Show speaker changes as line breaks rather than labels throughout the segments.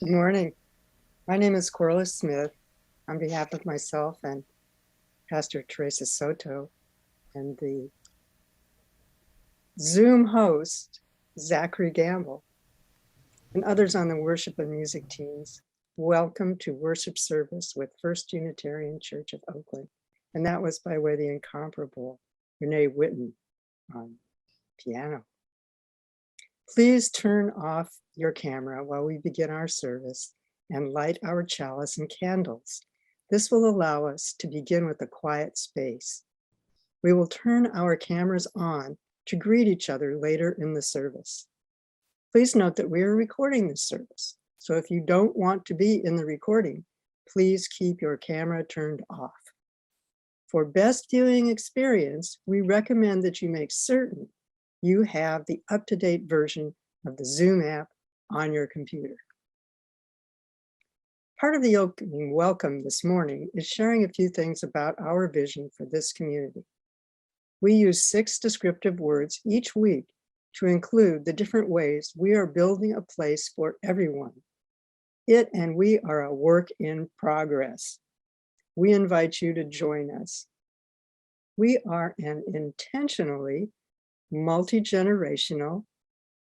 Good morning. My name is Corliss Smith. On behalf of myself and Pastor Teresa Soto and the Zoom host, Zachary Gamble, and others on the worship and music teams, welcome to worship service with First Unitarian Church of Oakland. And that was by way of the incomparable Renee Witten on piano. Please turn off your camera while we begin our service and light our chalice and candles. This will allow us to begin with a quiet space. We will turn our cameras on to greet each other later in the service. Please note that we are recording this service, so if you don't want to be in the recording, please keep your camera turned off. For best viewing experience, we recommend that you make certain you have the up-to-date version of the Zoom app on your computer. Part of the opening welcome this morning is sharing a few things about our vision for this community. We use 6 descriptive words each week to include the different ways we are building a place for everyone. It and we are a work in progress. We invite you to join us. We are an intentionally multi-generational,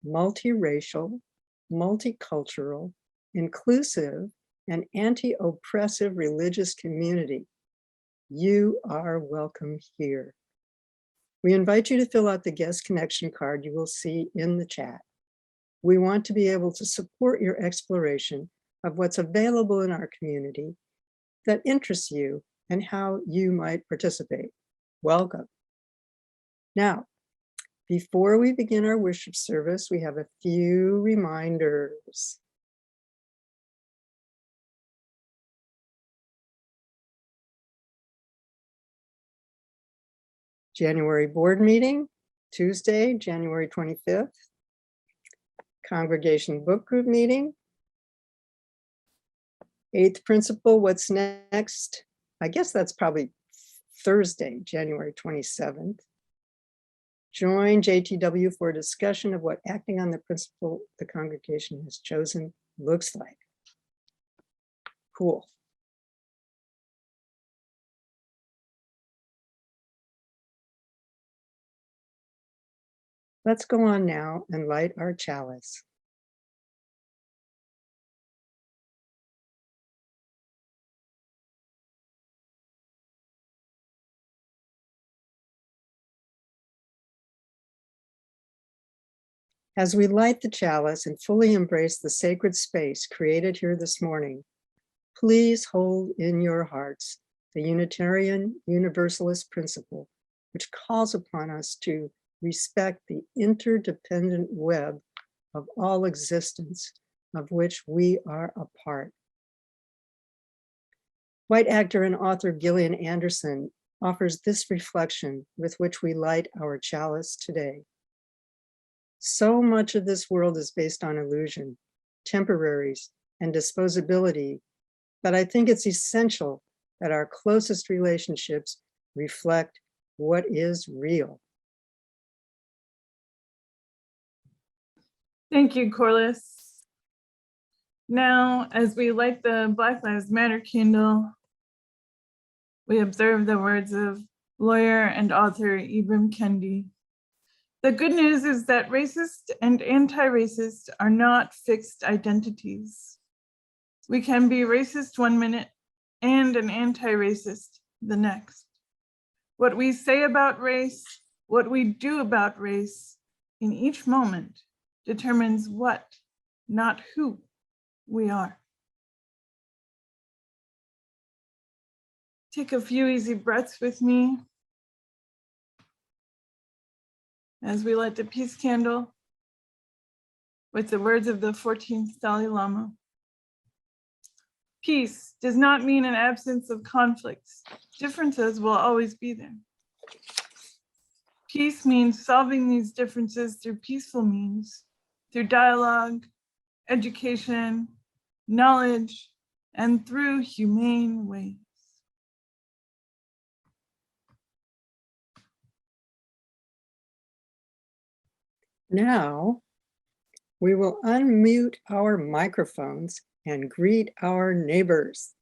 multiracial, multicultural, inclusive, and anti-oppressive religious community. You are welcome here. We invite you to fill out the guest connection card you will see in the chat. We want to be able to support your exploration of what's available in our community that interests you and how you might participate. Welcome. Now, before we begin our worship service, we have a few reminders. January board meeting, Tuesday, January 25th. Congregation book group meeting. 8th principle, what's next? I guess that's probably Thursday, January 27th. Join JTW for a discussion of what acting on the principle the congregation has chosen looks like. Cool. Let's go on now and light our chalice. As we light the chalice and fully embrace the sacred space created here this morning, please hold in your hearts the Unitarian Universalist principle, which calls upon us to respect the interdependent web of all existence of which we are a part. White actor and author Gillian Anderson offers this reflection with which we light our chalice today. So much of this world is based on illusion, temporaries, and disposability, that I think it's essential that our closest relationships reflect what is real.
Thank you, Corliss. Now, as we light the Black Lives Matter candle, we observe the words of lawyer and author Ibram Kendi. The good news is that racist and anti-racist are not fixed identities. We can be racist one minute and an anti-racist the next. What we say about race, what we do about race in each moment determines what, not who, we are. Take a few easy breaths with me as we light the peace candle with the words of the 14th Dalai Lama. Peace does not mean an absence of conflicts. Differences will always be there. Peace means solving these differences through peaceful means, through dialogue, education, knowledge, and through humane ways.
Now, we will unmute our microphones and greet our neighbors.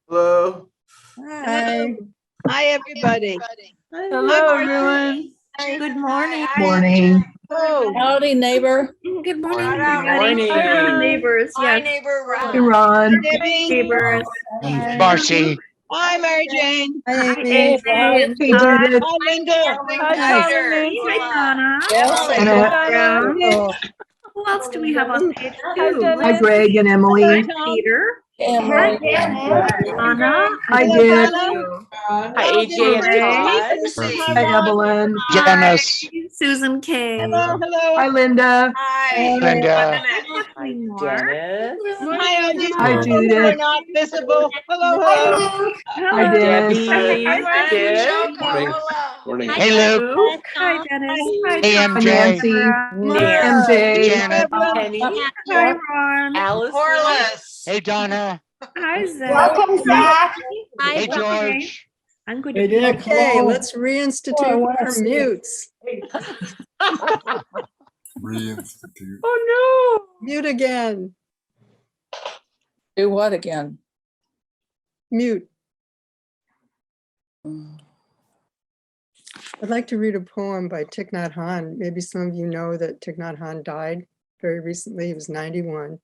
Hello.
Hi.
Hi, everybody.
Hello, everyone.
Good morning.
Morning.
Oh,
Howdy, neighbor. Good morning, everybody.
Hi, Ron.
Neighbors,
hi,
yes.
neighbor
Hey,
Ron.
Ron.
Debbie.
Neighbors.
Marcy.
Hi, Mary Jane.
Hi,
Hi,
Amy.
AJ.
Hey, Judith.
Hi, Linda.
Hi, Dominic.
Hi, Donna.
Anna.
Donna.
Oh,
Who else do we have on page
Hi,
2?
Dennis.
Hi, Greg and
Hi,
Emily.
Tom.
Peter.
Emily.
Donna.
Hi,
Hello,
Dick.
Donna.
Hi, AJ and Todd.
Hi, Evelyn.
Janice.
Susan K.
Hello, hello.
Hi, Linda.
Linda.
Hi, Moore.
Janice.
Hi, all these
Hi,
people who are
Judith.
not visible. Hello, hello.
Hi, Dick.
Debbie. Dick.
Morning.
Hey, Luke.
Luke. Hi, Dennis. Hi,
Hey,
Tom.
Hi,
MJ.
Nancy.
Hi,
MJ.
Janet.
Penny.
Hi, Ron.
Alice.
Hey, Donna.
Hi, Zach.
Hey, George.
I'm going
Hey,
to
Dick.
okay, let's reinstitute our mutes.
Reinstitute.
Oh
Mute again.
Do what again?
Mute. I'd like to read a poem by Thich Nhat Hanh. Maybe some of you know that Thich Nhat Hanh died very recently. He was 91.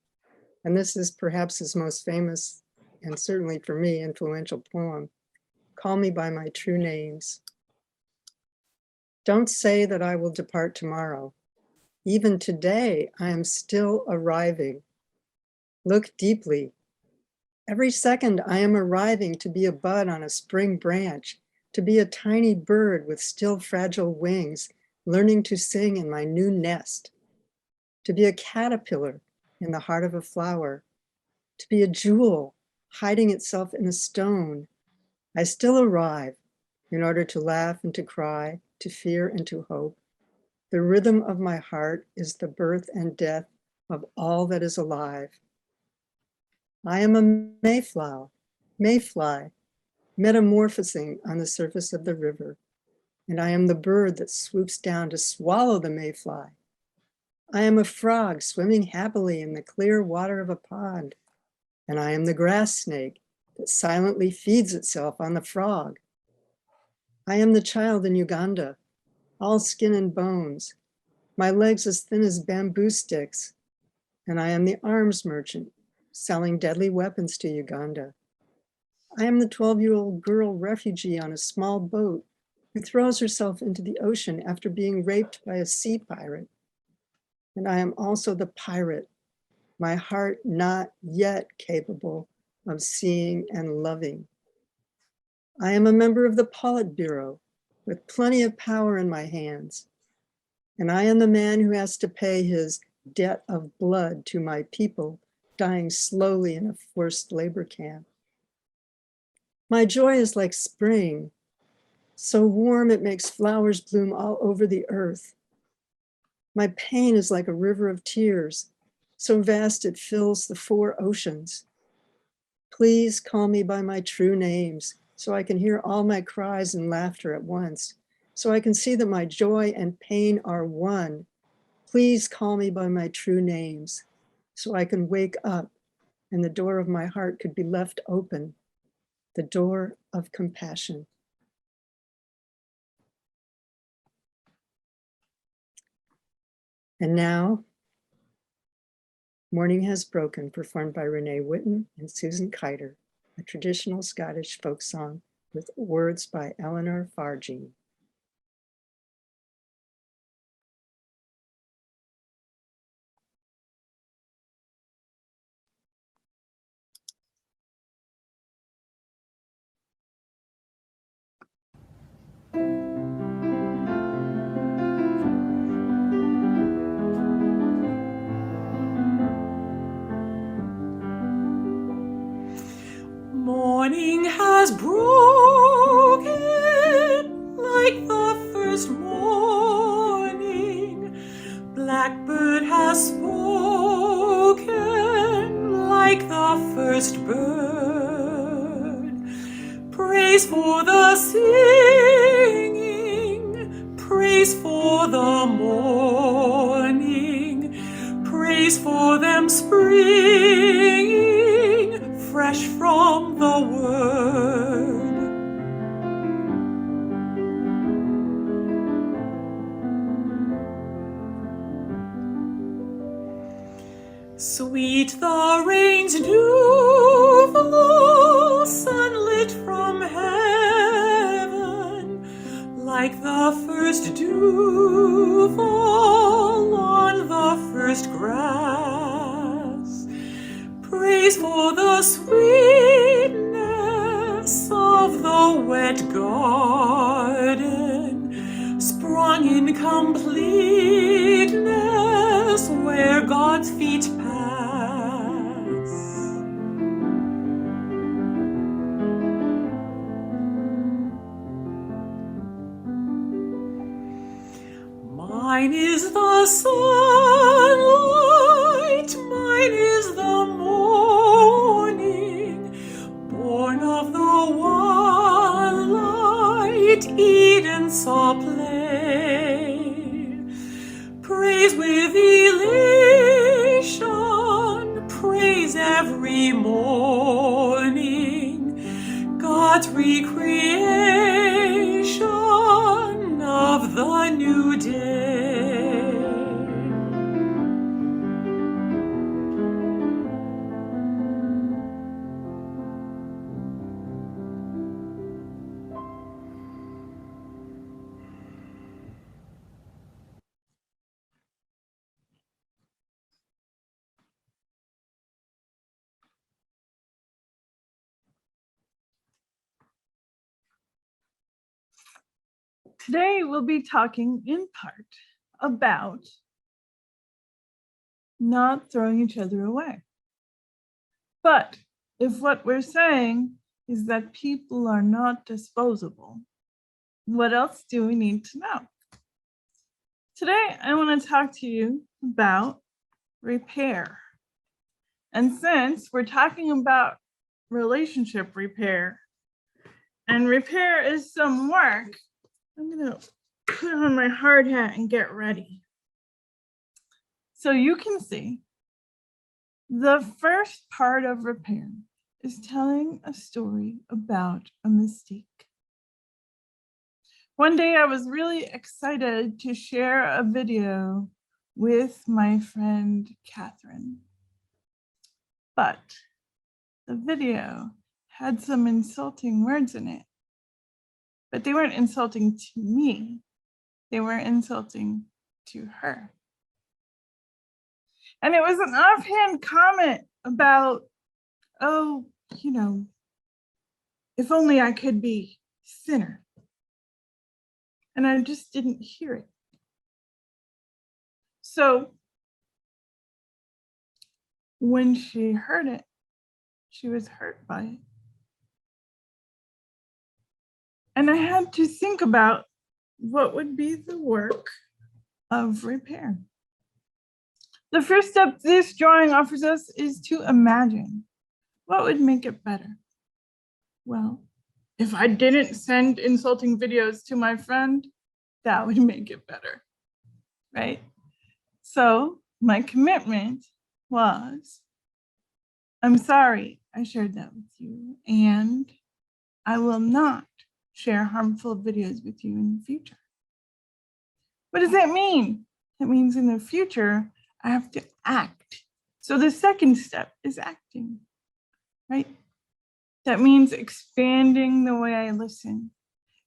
And this is perhaps his most famous and certainly for me influential poem. Call me by my true names. Don't say that I will depart tomorrow. Even today, I am still arriving. Look deeply. Every second I am arriving to be a bud on a spring branch, to be a tiny bird with still fragile wings, learning to sing in my new nest, to be a caterpillar in the heart of a flower, to be a jewel hiding itself in a stone. I still arrive in order to laugh and to cry, to fear and to hope. The rhythm of my heart is the birth and death of all that is alive. I am a mayfly, metamorphosing on the surface of the river, and I am the bird that swoops down to swallow the mayfly. I am a frog swimming happily in the clear water of a pond, and I am the grass snake that silently feeds itself on the frog. I am the child in Uganda, all skin and bones, my legs as thin as bamboo sticks, and I am the arms merchant selling deadly weapons to Uganda. I am the 12-year-old girl refugee on a small boat who throws herself into the ocean after being raped by a sea pirate. And I am also the pirate, my heart not yet capable of seeing and loving. I am a member of the Politburo with plenty of power in my hands. And I am the man who has to pay his debt of blood to my people dying slowly in a forced labor camp. My joy is like spring, so warm it makes flowers bloom all over the earth. My pain is like a river of tears, so vast it fills the 4 oceans. Please call me by my true names so I can hear all my cries and laughter at once, so I can see that my joy and pain are one. Please call me by my true names so I can wake up and the door of my heart could be left open, the door of compassion. And now, Morning Has Broken, performed by Renee Whitten and Susan Kaider, a traditional Scottish folk song with words by Eleanor Farjean.
Morning has broken like the first morning. Blackbird has spoken like the first bird. Praise for the singing, praise for the morning, praise praise for them springing fresh from the word. Sweet the rain's dew fall, sunlit from heaven, like the first dew fall on the first grass. Praise for the sweetness of the wet garden, sprung in completeness where God's feet pass. Mine is the sunlight, mine is the morning, born of the one light Eden saw play. Praise with elation, praise every morning, God's recreation of the new day.
Today we'll be talking in part about not throwing each other away. But if what we're saying is that people are not disposable, what else do we need to know? Today I want to talk to you about repair. And since we're talking about relationship repair, and repair is some work, I'm going to put on my hard hat and get ready. So you can see the first part of repair is telling a story about a mistake. One day I was really excited to share a video with my friend Catherine, but the video had some insulting words in it. But they weren't insulting to me, they were insulting to her. And it was an offhand comment about, oh, you know, if only I could be thinner. And I just didn't hear it. So when she heard it, she was hurt by it. And I had to think about what would be the work of repair. The first step this drawing offers us is to imagine what would make it better. Well, if I didn't send insulting videos to my friend, that would make it better, right? So my commitment was, I'm sorry I shared that with you, and I will not share harmful videos with you in the future. What does that mean? That means in the future, I have to act. So the second step is acting, right? That means expanding the way I listen,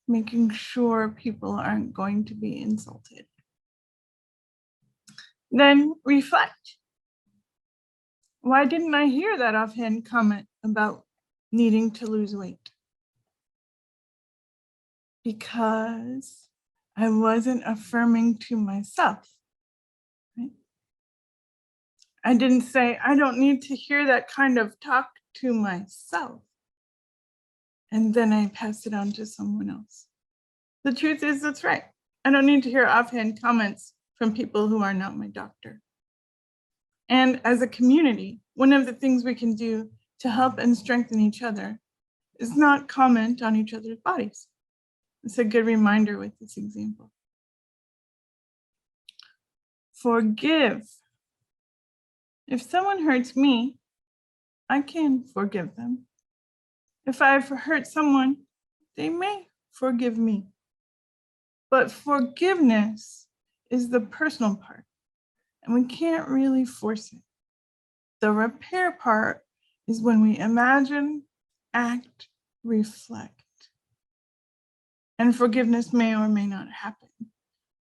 making sure people aren't going to be insulted. Then reflect. Why didn't I hear that offhand comment about needing to lose weight? Because I wasn't affirming to myself, right? I didn't say, I don't need to hear that kind of talk to myself. And then I pass it on to someone else. The truth is, that's right. I don't need to hear offhand comments from people who are not my doctor. And as a community, one of the things we can do to help and strengthen each other is not comment on each other's bodies. It's a good reminder with this example. Forgive If someone hurts me, I can forgive them. If I've hurt someone, they may forgive me. But forgiveness is the personal part, and we can't really force it. The repair part is when we imagine, act, reflect. And forgiveness may or may not happen.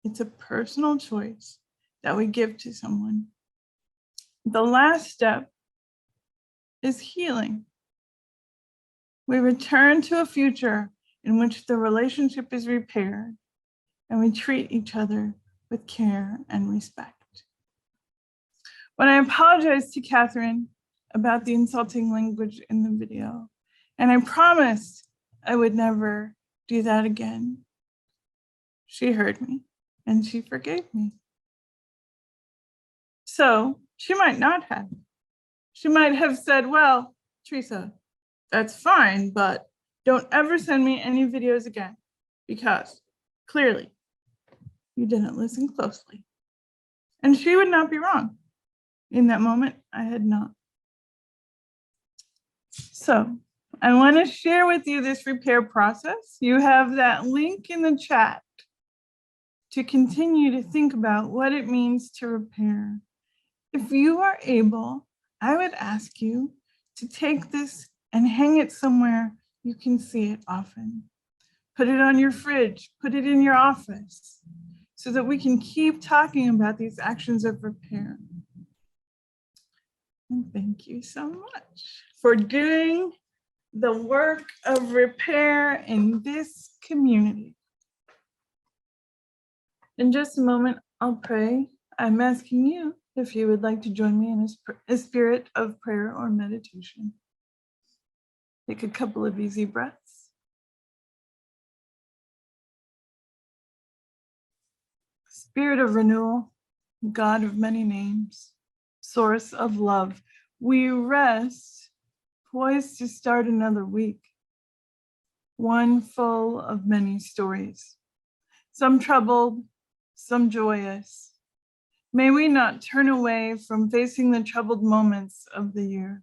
It's a personal choice that we give to someone. The last step is healing. We return to a future in which the relationship is repaired and we treat each other with care and respect. When I apologized to Catherine about the insulting language in the video, and I promised I would never do that again, she heard me and she forgave me. So she might not have. She might have said, well, Teresa, that's fine, but don't ever send me any videos again because clearly you didn't listen closely. And she would not be wrong. In that moment, I had not. So I want to share with you this repair process. You have that link in the chat to continue to think about what it means to repair. If you are able, I would ask you to take this and hang it somewhere you can see it often. Put it on your fridge, put it in your office, so that we can keep talking about these actions of repair. And thank you so much for doing the work of repair in this community. In just a moment, I'll pray. I'm asking you if you would like to join me in a spirit of prayer or meditation. Take a couple of easy breaths. Spirit of renewal, God of many names, source of love, we rest, poised to start another week, one full of many stories, some troubled, some joyous. May we not turn away from facing the troubled moments of the year.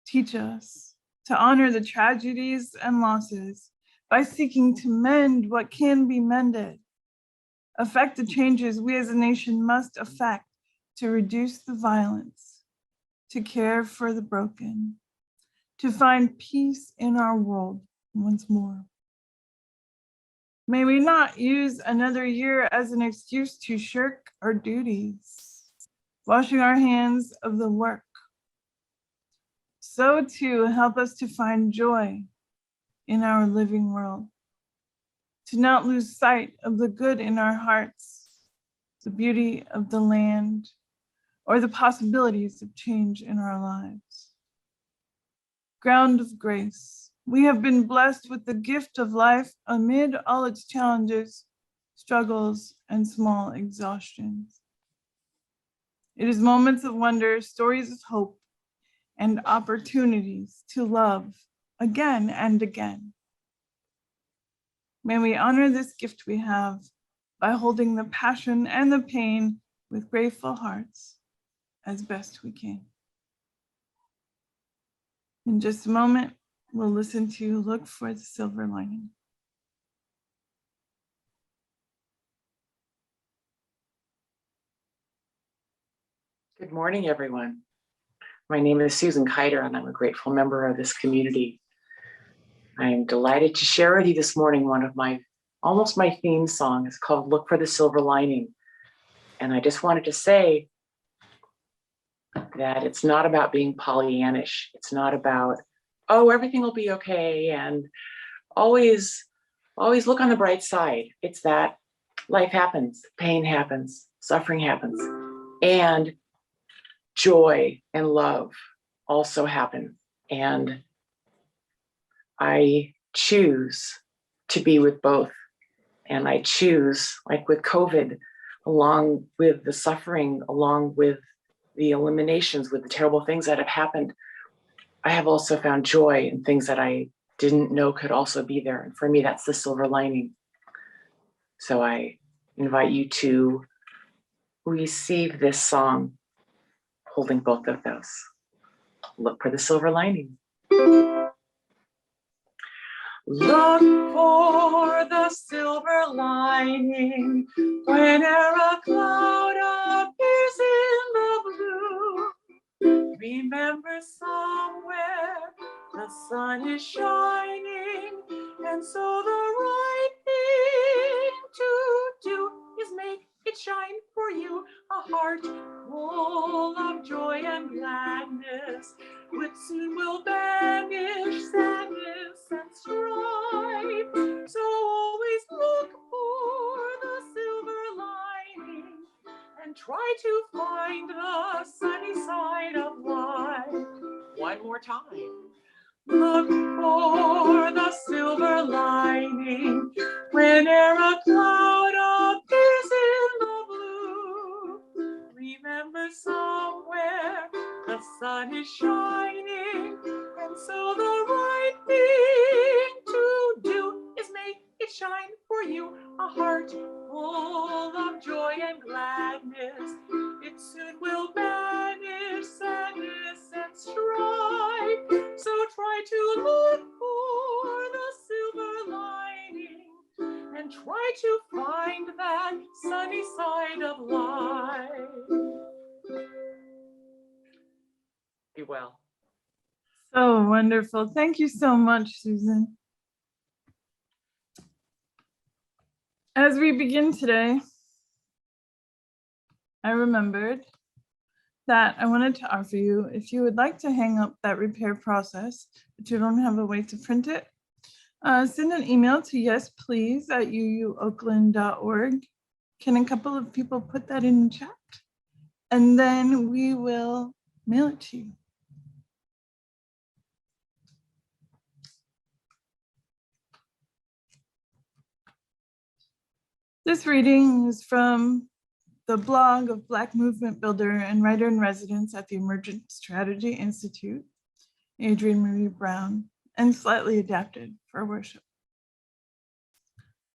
Teach us to honor the tragedies and losses by seeking to mend what can be mended. Affect the changes we as a nation must affect to reduce the violence, to care for the broken, to find peace in our world once more. May we not use another year as an excuse to shirk our duties, washing our hands of the work. So too, help us to find joy in our living world, to not lose sight of the good in our hearts, the beauty of the land, or the possibilities of change in our lives. Ground of grace, we have been blessed with the gift of life amid all its challenges, struggles, and small exhaustions. It is moments of wonder, stories of hope, and opportunities to love again and again. May we honor this gift we have by holding the passion and the pain with grateful hearts as best we can. In just a moment, we'll listen to Look for the Silver Lining.
Good morning, everyone. My name is Susan Kaider, and I'm a grateful member of this community. I am delighted to share with you this morning one of almost my theme song. It's called Look for the Silver Lining. And I just wanted to say that it's not about being Pollyannish. It's not about, oh, everything will be okay, and always look on the bright side. It's that life happens, pain happens, suffering happens, and joy and love also happen. And I choose to be with both. And I choose, like with COVID, along with the suffering, along with the eliminations, with the terrible things that have happened, I have also found joy in things that I didn't know could also be there. And for me, that's the silver lining. So I invite you to receive this song holding both of those. Look for the silver lining. Look for the silver lining whenever a cloud appears in the blue. Remember, somewhere the sun is shining, and so the right thing to do is make it shine for you. A heart full of joy and gladness, which soon will banish sadness and strife. So always look for the silver lining and try to find the sunny side of life. One more time. Look for the silver lining whenever a cloud appears in the blue. Remember, somewhere the sun is shining, and so the right thing to do is make it shine for you. A heart full of joy and gladness, it soon will banish sadness and strife. So try to look for the silver lining and try to find that sunny side of life. Be well.
So wonderful. Thank you so much, Susan. As we begin today, I remembered that I wanted to offer you, if you would like to hang up that repair process, but you don't have a way to print it, send an email to yesplease@uuoakland.org. Can a couple of people put that in the chat? And then we will mail it to you. This reading is from the blog of Black movement builder and writer in residence at the Emergent Strategy Institute, Adrienne Marie Brown, and slightly adapted for worship.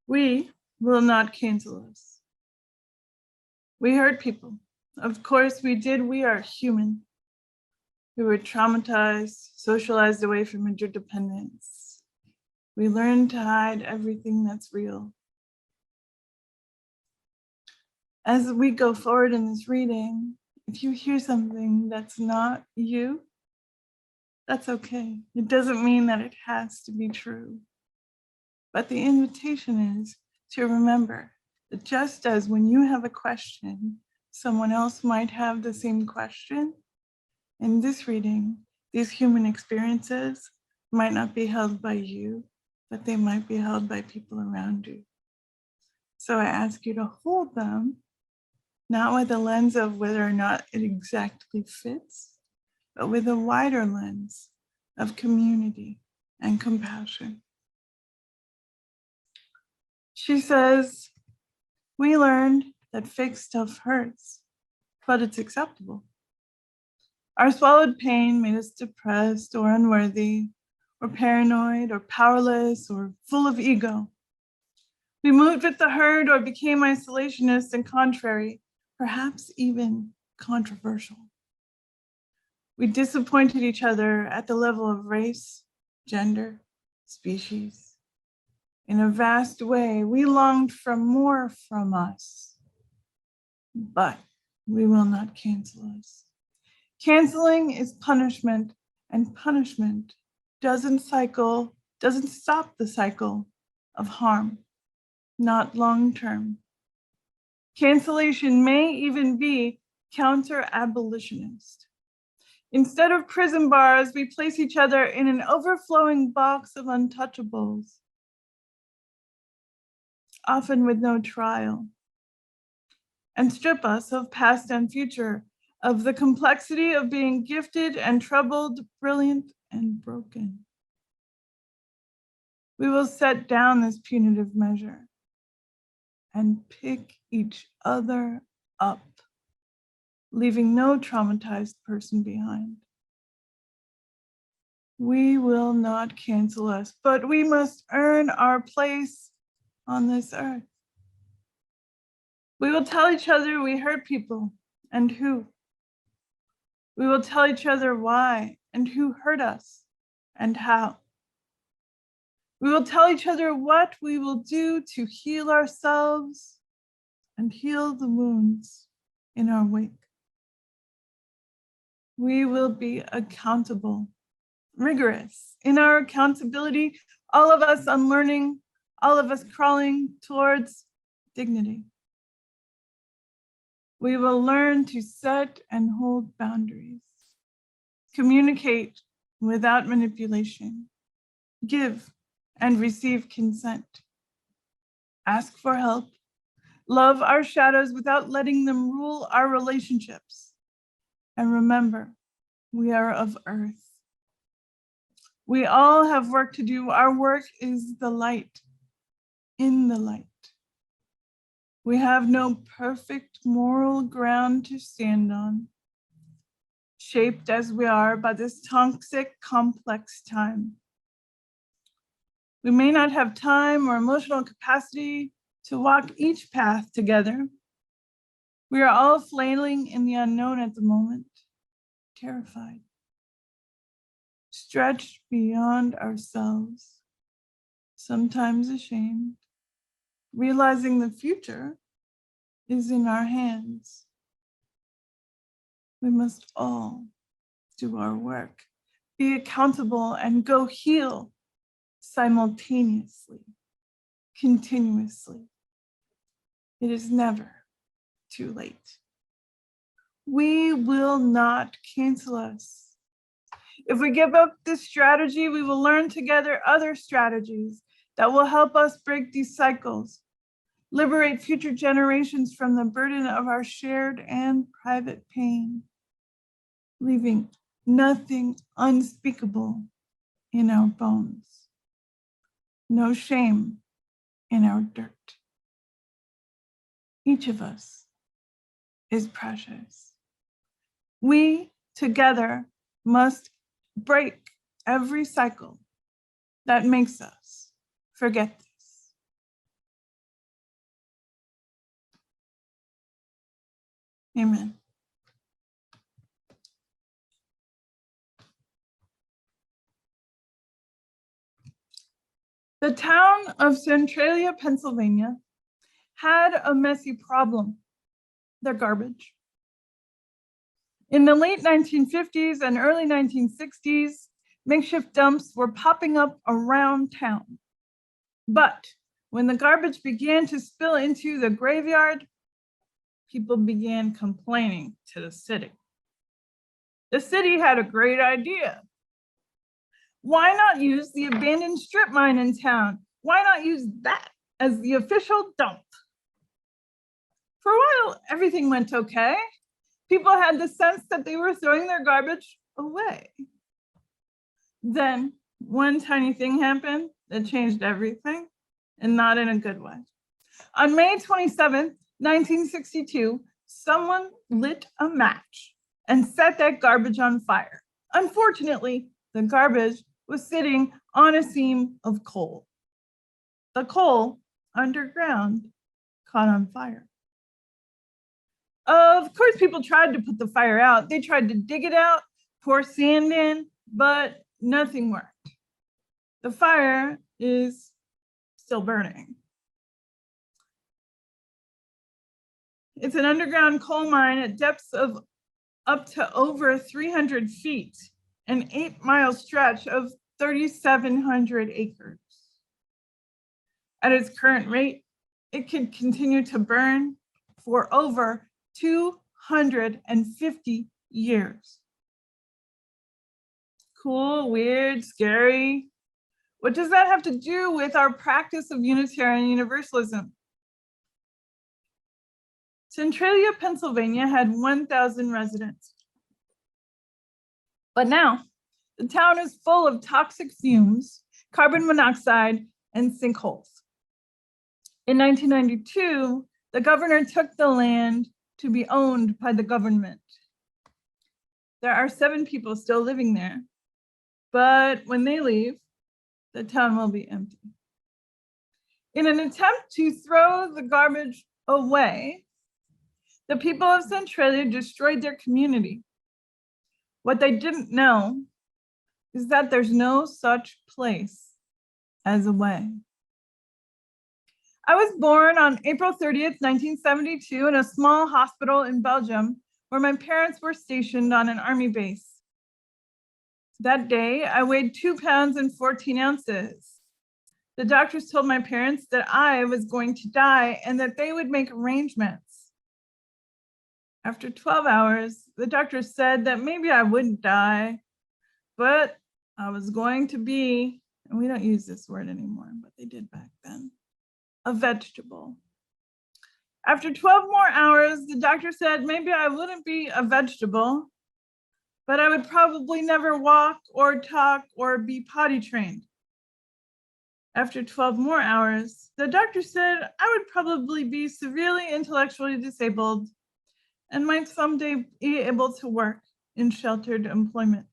We will not cancel us. We hurt people. Of course we did. We are human. We were traumatized, socialized away from interdependence. We learned to hide everything that's real. As we go forward in this reading, if you hear something that's not you, that's okay. It doesn't mean that it has to be true. But the invitation is to remember that just as when you have a question, someone else might have the same question, in this reading, these human experiences might not be held by you, but they might be held by people around you. So I ask you to hold them, not with a lens of whether or not it exactly fits, but with a wider lens of community and compassion. She says, we learned that fake stuff hurts, but it's acceptable. Our swallowed pain made us depressed or unworthy, or paranoid, or powerless, or full of ego. We moved with the herd or became isolationist and contrary, perhaps even controversial. We disappointed each other at the level of race, gender, species. In a vast way, we longed for more from us, but we will not cancel us. Canceling is punishment, and punishment doesn't stop the cycle of harm, not long-term. Cancellation may even be counter-abolitionist. Instead of prison bars, we place each other in an overflowing box of untouchables, often with no trial, and strip us of past and future, of the complexity of being gifted and troubled, brilliant and broken. We will set down this punitive measure and pick each other up, leaving no traumatized person behind. We will not cancel us, but we must earn our place on this earth. We will tell each other we hurt people and who. We will tell each other why and who hurt us and how. We will tell each other what we will do to heal ourselves and heal the wounds in our wake. We will be accountable, rigorous in our accountability, all of us unlearning, all of us crawling towards dignity. We will learn to set and hold boundaries, communicate without manipulation, give and receive consent, ask for help, love our shadows without letting them rule our relationships. And remember, we are of earth. We all have work to do. Our work is the light, in the light. We have no perfect moral ground to stand on, shaped as we are by this toxic, complex time. We may not have time or emotional capacity to walk each path together. We are all flailing in the unknown at the moment, terrified, stretched beyond ourselves, sometimes ashamed, realizing the future is in our hands. We must all do our work, be accountable, and go heal simultaneously, continuously. It is never too late. We will not cancel us. If we give up this strategy, we will learn together other strategies that will help us break these cycles, liberate future generations from the burden of our shared and private pain, leaving nothing unspeakable in our bones, no shame in our dirt. Each of us is precious. We together must break every cycle that makes us forget this. Amen. The town of Centralia, Pennsylvania, had a messy problem: their garbage. In the late 1950s and early 1960s, makeshift dumps were popping up around town. But when the garbage began to spill into the graveyard, people began complaining to the city. The city had a great idea. Why not use the abandoned strip mine in town? Why not use that as the official dump? For a while, everything went okay. People had the sense that they were throwing their garbage away. Then one tiny thing happened that changed everything, and not in a good way. On May 27th, 1962, someone lit a match and set that garbage on fire. Unfortunately, the garbage was sitting on a seam of coal. The coal underground caught on fire. Of course, people tried to put the fire out. They tried to dig it out, pour sand in, but nothing worked. The fire is still burning. It's an underground coal mine at depths of up to over 300 feet, an 8-mile stretch of 3,700 acres. At its current rate, it could continue to burn for over 250 years. Cool, weird, scary. What does that have to do with our practice of Unitarian Universalism? Centralia, Pennsylvania had 1,000 residents. But now, the town is full of toxic fumes, carbon monoxide, and sinkholes. In 1992, the governor took the land to be owned by the government. There are 7 people still living there, but when they leave, the town will be empty. In an attempt to throw the garbage away, the people of Centralia destroyed their community. What they didn't know is that there's no such place as a way. I was born on April 30th, 1972 in a small hospital in Belgium where my parents were stationed on an army base. That day, I weighed 2 pounds and 14 ounces. The doctors told my parents that I was going to die and that they would make arrangements. After 12 hours, the doctor said that maybe I wouldn't die, but I was going to be, and we don't use this word anymore, but they did back then, a vegetable. After 12 more hours, the doctor said maybe I wouldn't be a vegetable, but I would probably never walk or talk or be potty trained. After 12 more hours, the doctor said I would probably be severely intellectually disabled and might someday be able to work in sheltered employment.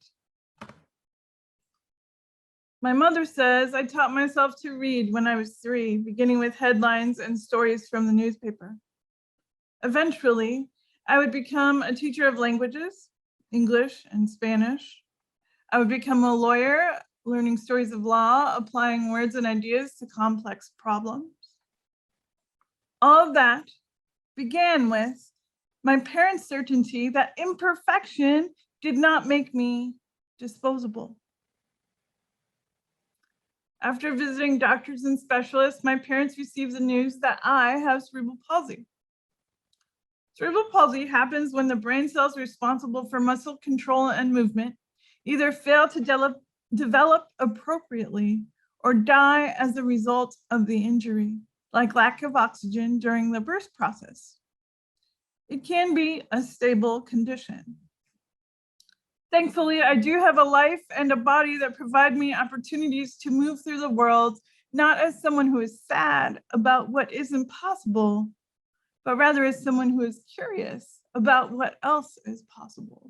My mother says I taught myself to read when I was 3, beginning with headlines and stories from the newspaper. Eventually, I would become a teacher of languages, English and Spanish. I would become a lawyer, learning stories of law, applying words and ideas to complex problems. All of that began with my parents' certainty that imperfection did not make me disposable. After visiting doctors and specialists, my parents received the news that I have cerebral palsy. Cerebral palsy happens when the brain cells responsible for muscle control and movement either fail to develop appropriately or die as a result of the injury, like lack of oxygen during the birth process. It can be a stable condition. Thankfully, I do have a life and a body that provide me opportunities to move through the world, not as someone who is sad about what isn't possible, but rather as someone who is curious about what else is possible.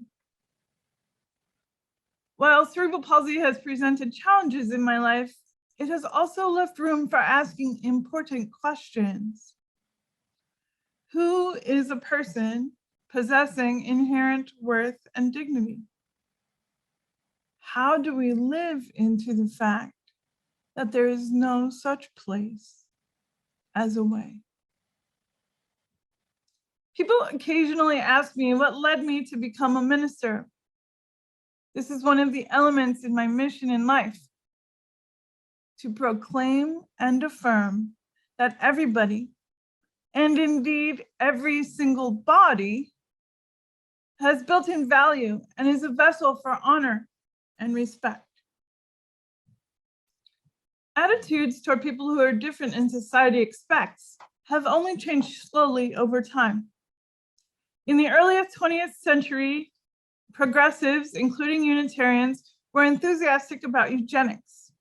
While cerebral palsy has presented challenges in my life, it has also left room for asking important questions. Who is a person possessing inherent worth and dignity? How do we live into the fact that there is no such place as a way? People occasionally ask me what led me to become a minister. This is one of the elements in my mission in life, to proclaim and affirm that everybody, and indeed every single body, has built-in value and is a vessel for honor and respect. Attitudes toward people who are different in society expects have only changed slowly over time. In the earliest 20th century, progressives, including Unitarians, were enthusiastic about eugenics.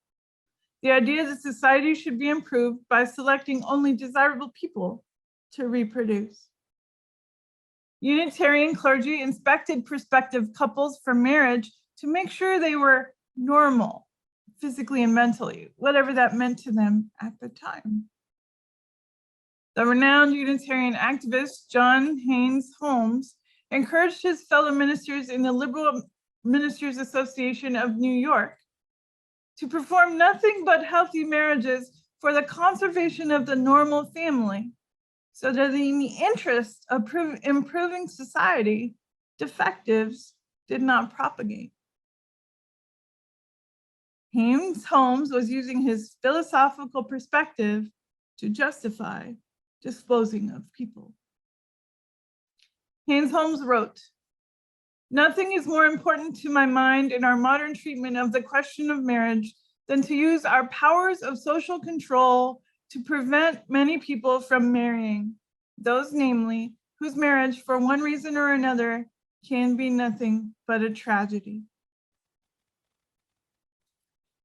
The idea that society should be improved by selecting only desirable people to reproduce. Unitarian clergy inspected prospective couples for marriage to make sure they were normal, physically and mentally, whatever that meant to them at the time. The renowned Unitarian activist John Haynes Holmes encouraged his fellow ministers in the Liberal Ministers Association of New York to perform nothing but healthy marriages for the conservation of the normal family, so that in the interest of improving society, defectives did not propagate. Haynes Holmes was using his philosophical perspective to justify disposing of people. Haynes Holmes wrote, "Nothing is more important to my mind in our modern treatment of the question of marriage than to use our powers of social control to prevent many people from marrying, those namely, whose marriage for one reason or another can be nothing but a tragedy."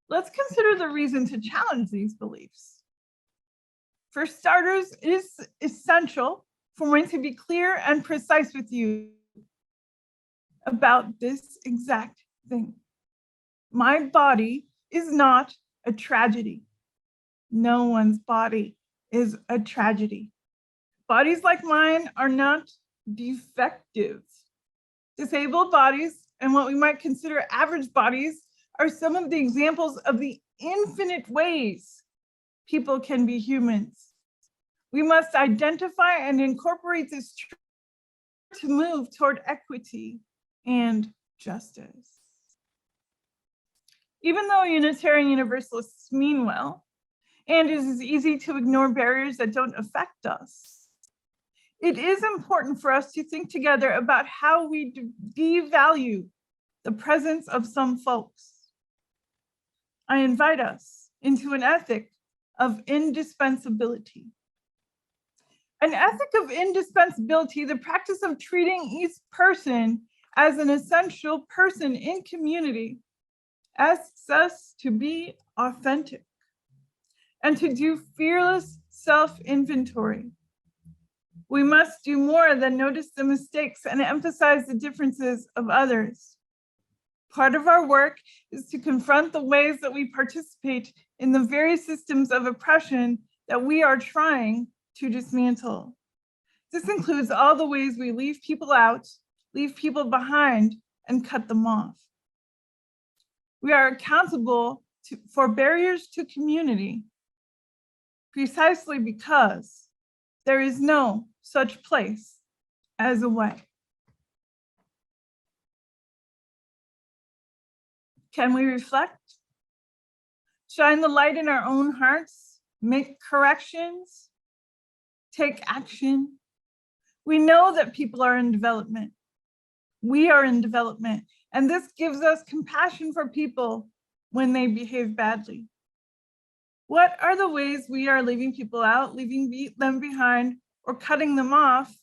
Let's consider the reason to challenge these beliefs. For starters, it is essential for me to be clear and precise with you about this exact thing. My body is not a tragedy. No one's body is a tragedy. Bodies like mine are not defective. Disabled bodies and what we might consider average bodies are some of the examples of the infinite ways people can be humans. We must identify and incorporate this truth to move toward equity and justice. Even though Unitarian Universalists mean well, and it is easy to ignore barriers that don't affect us, it is important for us to think together about how we devalue the presence of some folks. I invite us into an ethic of indispensability. An ethic of indispensability, the practice of treating each person as an essential person in community, asks us to be authentic and to do fearless self-inventory. We must do more than notice the mistakes and emphasize the differences of others. Part of our work is to confront the ways that we participate in the various systems of oppression that we are trying to dismantle. This includes all the ways we leave people out, leave people behind, and cut them off. We are accountable for barriers to community precisely because there is no such place as a way. Can we reflect? Shine the light in our own hearts, make corrections, take action. We know that people are in development. We are in development, and this gives us compassion for people when they behave badly. What are the ways we are leaving people out, leaving them behind, or cutting them off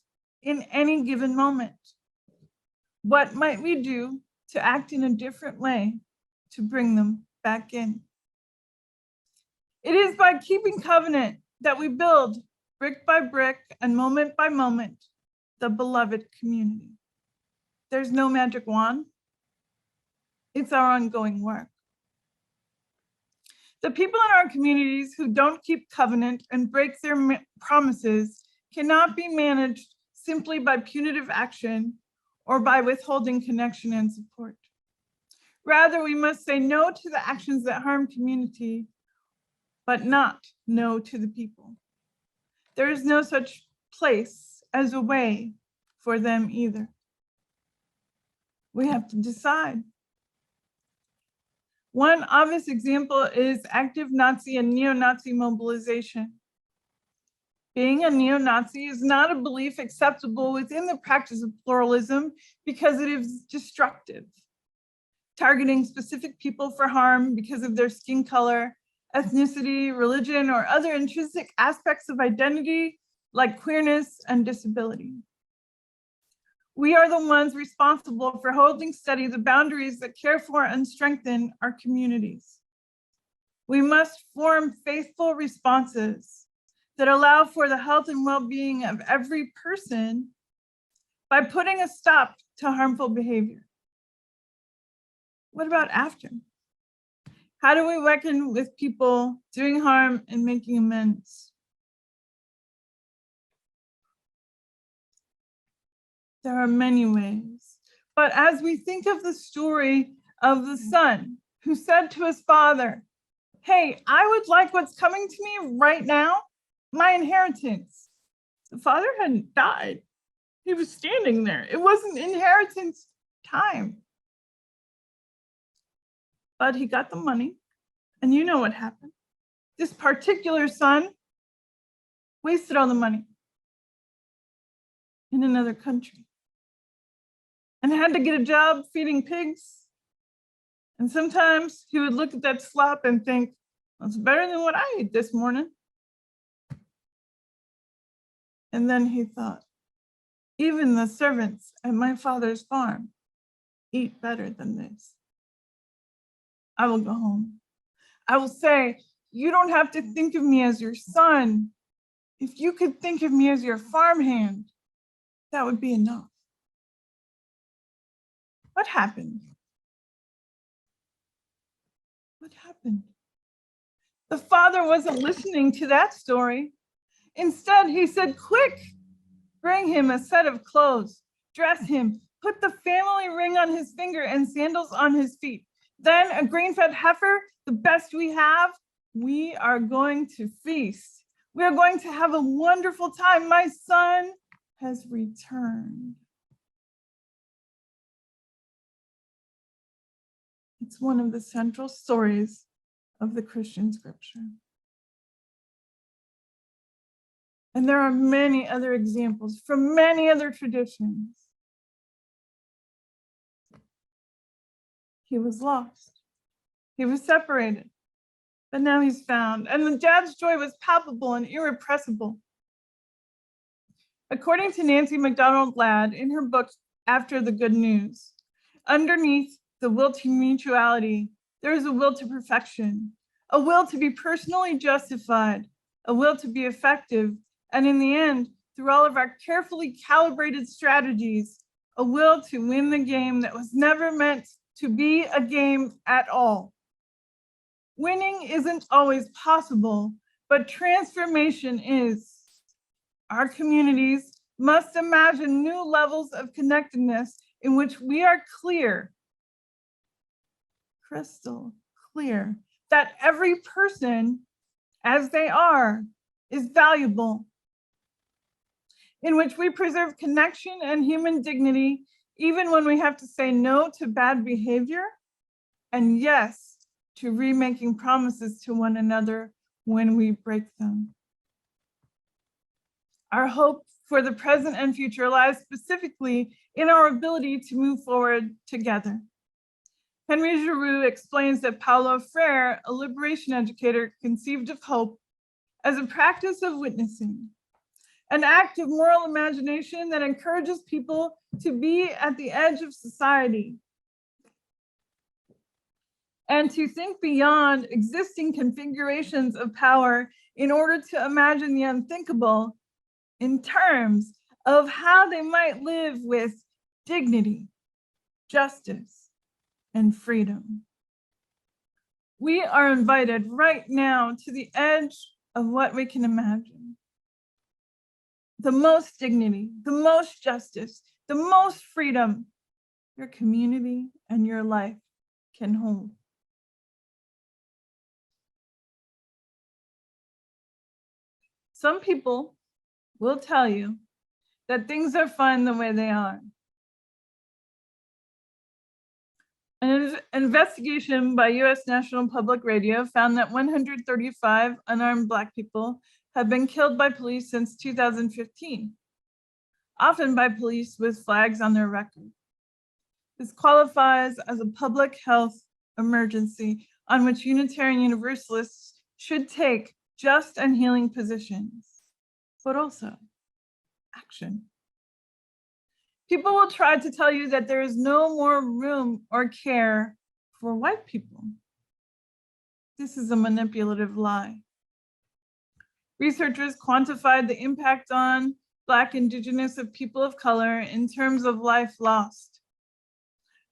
in any given moment? What might we do to act in a different way to bring them back in? It is by keeping covenant that we build brick by brick and moment by moment the beloved community. There's no magic wand. It's our ongoing work. The people in our communities who don't keep covenant and break their promises cannot be managed simply by punitive action or by withholding connection and support. Rather, we must say no to the actions that harm community, but not no to the people. There is no such place as a way for them either. We have to decide. One obvious example is active Nazi and neo-Nazi mobilization. Being a neo-Nazi is not a belief acceptable within the practice of pluralism because it is destructive. Targeting specific people for harm because of their skin color, ethnicity, religion, or other intrinsic aspects of identity like queerness and disability. We are the ones responsible for holding steady the boundaries that care for and strengthen our communities. We must form faithful responses that allow for the health and well-being of every person by putting a stop to harmful behavior. What about after? How do we reckon with people doing harm and making amends? There are many ways, but as we think of the story of the son who said to his father, "Hey, I would like what's coming to me right now, my inheritance." The father hadn't died. He was standing there. It wasn't inheritance time. But he got the money, and you know what happened. This particular son wasted all the money in another country and had to get a job feeding pigs. And sometimes he would look at that slop and think, "That's better than what I ate this morning." And then he thought, "Even the servants at my father's farm eat better than this. I will go home. I will say, you don't have to think of me as your son. If you could think of me as your farmhand, that would be enough." What happened? What happened? The father wasn't listening to that story. Instead, he said, "Quick, bring him a set of clothes, dress him, put the family family ring on his finger and sandals on his feet. Then a grain-fed heifer, the best we have. We are going to feast. We are going to have a wonderful time. My son has returned. It's one of the central stories of the Christian scripture. And there are many other examples from many other traditions. He was lost. He was separated, but now he's found. And the dad's joy was palpable and irrepressible. According to Nancy MacDonald Ladd in her book, After the Good News, underneath the will to mutuality, there is a will to perfection, a will to be personally justified, a will to be effective, and in the end, through all of our carefully calibrated strategies, a will to win the game that was never meant to be a game at all. Winning isn't always possible, but transformation is. Our communities must imagine new levels of connectedness in which we are clear, crystal clear, that every person, as they are, is valuable, in which we preserve connection and human dignity, even when we have to say no to bad behavior, and yes to remaking promises to one another when we break them. Our hope for the present and future lies specifically in our ability to move forward together. Henry Giroux explains that Paulo Freire, a liberation educator, conceived of hope as a practice of witnessing, an act of moral imagination that encourages people to be at the edge of society and to think beyond existing configurations of power in order to imagine the unthinkable in terms of how they might live with dignity, justice, and freedom. We are invited right now to the edge of what we can imagine. The most dignity, the most justice, the most freedom your community and your life can hold. Some people will tell you that things are fine the way they are. An investigation by US National Public Radio found that 135 unarmed Black people have been killed by police since 2015, often by police with flags on their record. This qualifies as a public health emergency on which Unitarian Universalists should take just and healing positions, but also action. People will try to tell you that there is no more room or care for white people. This is a manipulative lie. Researchers quantified the impact on Black, Indigenous, and people of color in terms of life lost,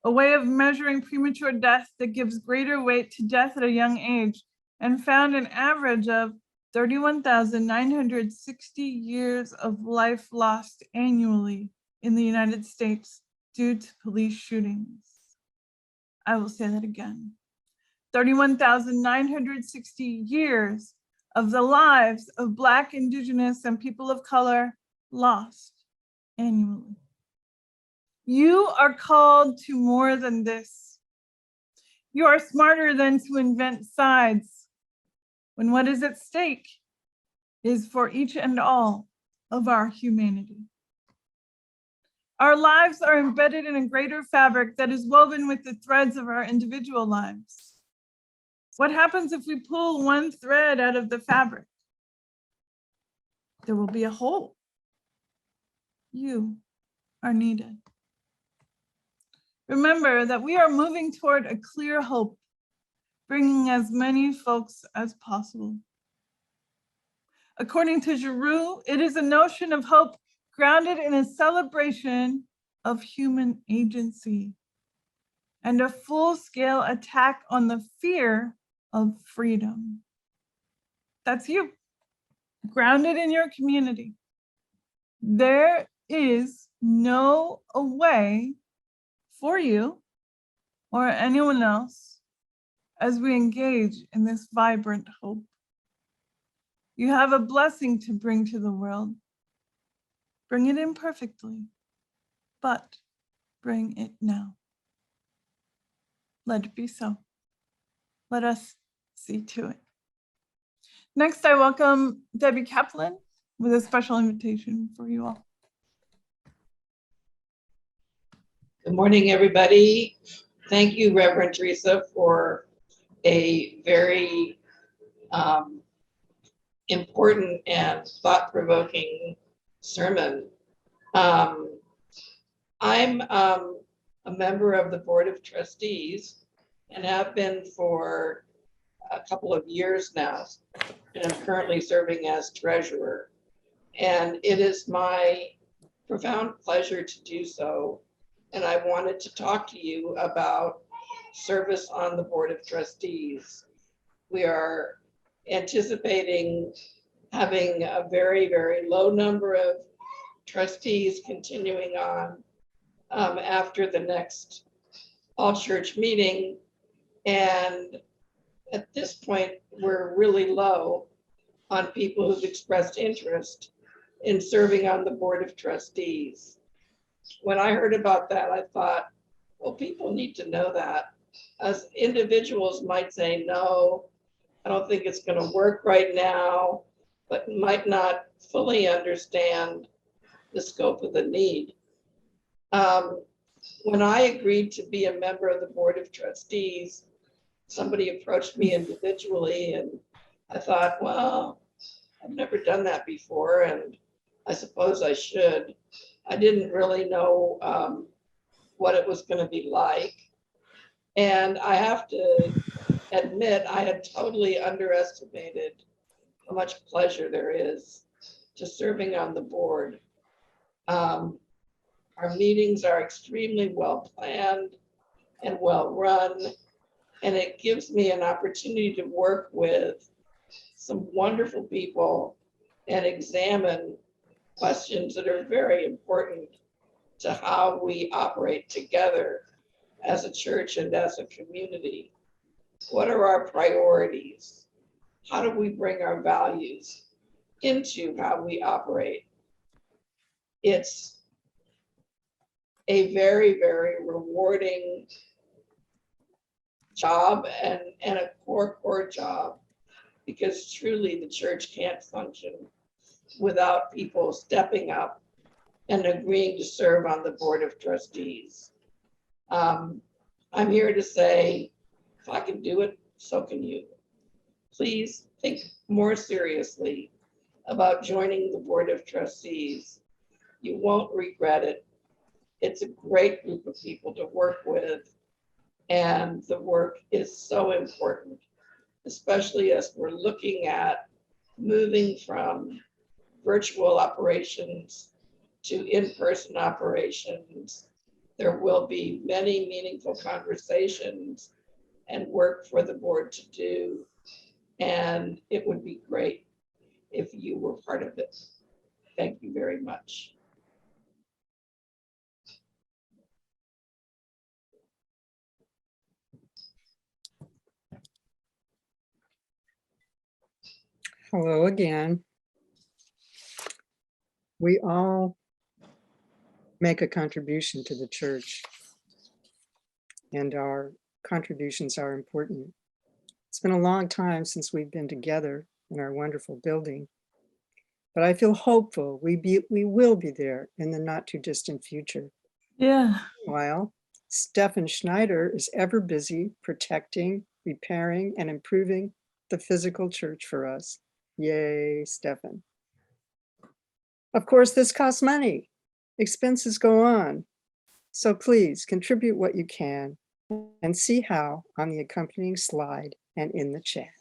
a way of measuring premature death that gives greater weight to death at a young age, and found an average of 31,960 years of life lost annually in the United States due to police shootings. I will say that again. 31,960 years of the lives of Black, Indigenous, and people of color lost annually. You are called to more than this. You are smarter than to invent sides when what is at stake is for each and all of our humanity. Our lives are embedded in a greater fabric that is woven with the threads of our individual lives. What happens if we pull one thread out of the fabric? There will be a hole. You are needed. Remember that we are moving toward a clear hope, bringing as many folks as possible. According to Giroux, it is a notion of hope grounded in a celebration of human agency and a full-scale attack on the fear of freedom. That's you, grounded in your community. There is no way for you or anyone else as we engage in this vibrant hope. You have a blessing to bring to the world. Bring it imperfectly, but bring it now. Let it be so. Let us see to it. Next, I welcome Debbie Kaplan with a special invitation for you all.
Good morning, everybody. Thank you, Reverend Teresa, for a very important and thought-provoking sermon. I'm a member of the Board of Trustees and have been for a couple of years now, and I'm currently serving as treasurer. And it is my profound pleasure to do so. And I wanted to talk to you about service on the Board of Trustees. We are anticipating having a very, very low number of trustees continuing on after the next all-church meeting. And at this point, we're really low on people who've expressed interest in serving on the Board of Trustees. When I heard about that, I thought, well, people need to know that. As individuals might say, no, I don't think it's going to work right now, but might not fully understand the scope of the need. When I agreed to be a member of the Board of Trustees, somebody approached me individually, and I thought, well, I've never done that before, and I suppose I should. I didn't really know what it was going to be like. And I have to admit, I had totally underestimated how much pleasure there is to serving on the board. Our meetings are extremely well planned and well run, and it gives me an opportunity to work with some wonderful people and examine questions that are very important to how we operate together as a church and as a community. What are our priorities? How do we bring our values into how we operate? It's a very, very rewarding job and a core job, because truly the church can't function without people stepping up and agreeing to serve on the Board of Trustees. I'm here to say, if I can do it, so can you. Please think more seriously about joining the Board of Trustees. You won't regret it. It's a great group of people to work with, and the work is so important, especially as we're looking at moving from virtual operations to in-person operations. There will be many meaningful conversations and work for the board to do, and it would be great if you were part of it. Thank you very much.
Hello again. We all make a contribution to the church, and our contributions are important. It's been a long time since we've been together in our wonderful building, but I feel hopeful we will be there in the not too distant future.
Yeah.
Meanwhile, Stefan Schneider is ever busy protecting, repairing, and improving the physical church for us. Yay, Stefan. Of course, this costs money. Expenses go on. So please contribute what you can and see how on the accompanying slide and in the chat.